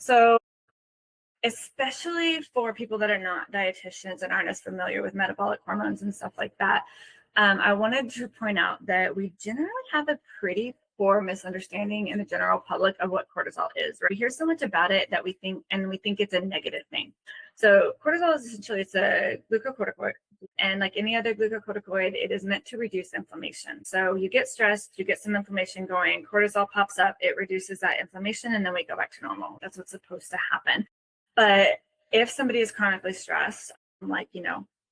So especially for people that are not dietitians and aren't as familiar with metabolic hormones and stuff like that, I wanted to point out that we generally have a pretty poor misunderstanding in the general public of what cortisol is. Right? We hear so much about it that we think it's a negative thing. So cortisol is essentially, it's a glucocorticoid, and like any other glucocorticoid, it is meant to reduce inflammation. So you get stressed, you get some inflammation going, cortisol pops up, it reduces that inflammation, and then we go back to normal. That's what's supposed to happen. But if somebody is chronically stressed, like,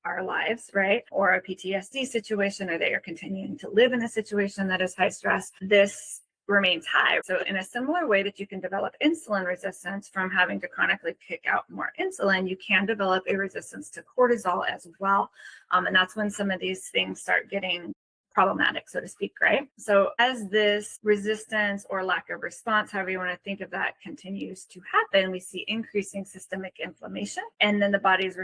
our lives, right, or a PTSD situation, or they are continuing to live in a situation that is high stress, this remains high. So in a similar way that you can develop insulin resistance from having to chronically kick out more insulin, you can develop a resistance to cortisol as well. And that's when some of these things start getting problematic, so to speak, right? So as this resistance or lack of response, however you want to think of that, continues to happen, we see increasing systemic inflammation, and then the body is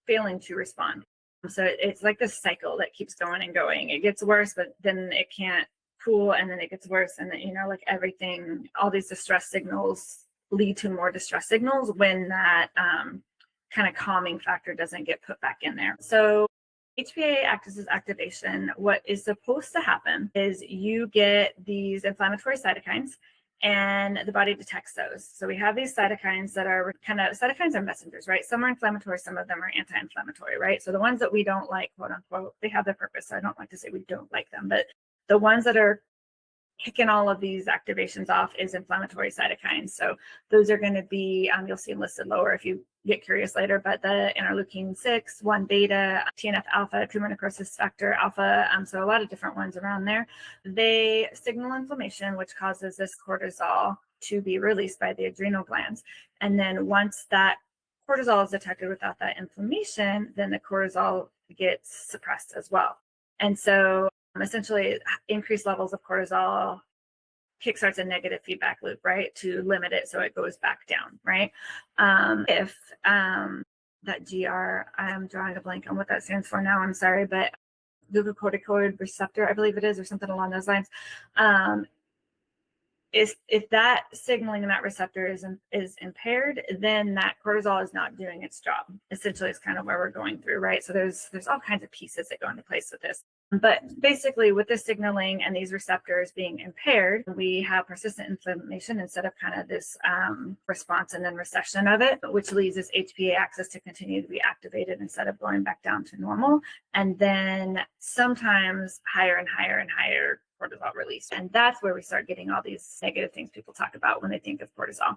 failing to respond. So it's like this cycle that keeps going and going. It gets worse, but then it can't cool, and then it gets worse, and then, like everything, all these distress signals lead to more distress signals when that kind of calming factor doesn't get put back in there. So HPA acts as activation. What is supposed to happen is you get these inflammatory cytokines, and the body detects those. So we have these cytokines that are cytokines are messengers, right? Some are inflammatory, some of them are anti-inflammatory, right? So the ones that we don't like, quote unquote, they have their purpose. So I don't like to say we don't like them, but the ones that are kicking all of these activations off is inflammatory cytokines. So those are going to be, you'll see them listed lower if you get curious later, but the interleukin 6, 1 beta, TNF alpha, tumor necrosis factor alpha, so a lot of different ones around there. They signal inflammation, which causes this cortisol to be released by the adrenal glands. And then once that cortisol is detected without that inflammation, then the cortisol gets suppressed as well. And so essentially, increased levels of cortisol kickstarts a negative feedback loop, right, to limit it so it goes back down, right? If that GR, I'm drawing a blank on what that stands for now, I'm sorry, but glucocorticoid receptor, I believe it is, or something along those lines. If that signaling in that receptor is impaired, then that cortisol is not doing its job. Essentially, it's kind of where we're going through, right? So there's all kinds of pieces that go into place with this. But basically, with the signaling and these receptors being impaired, we have persistent inflammation instead of kind of this response and then recession of it, which leaves this HPA axis to continue to be activated instead of going back down to normal. And then sometimes higher and higher and higher cortisol release. And that's where we start getting all these negative things people talk about when they think of cortisol.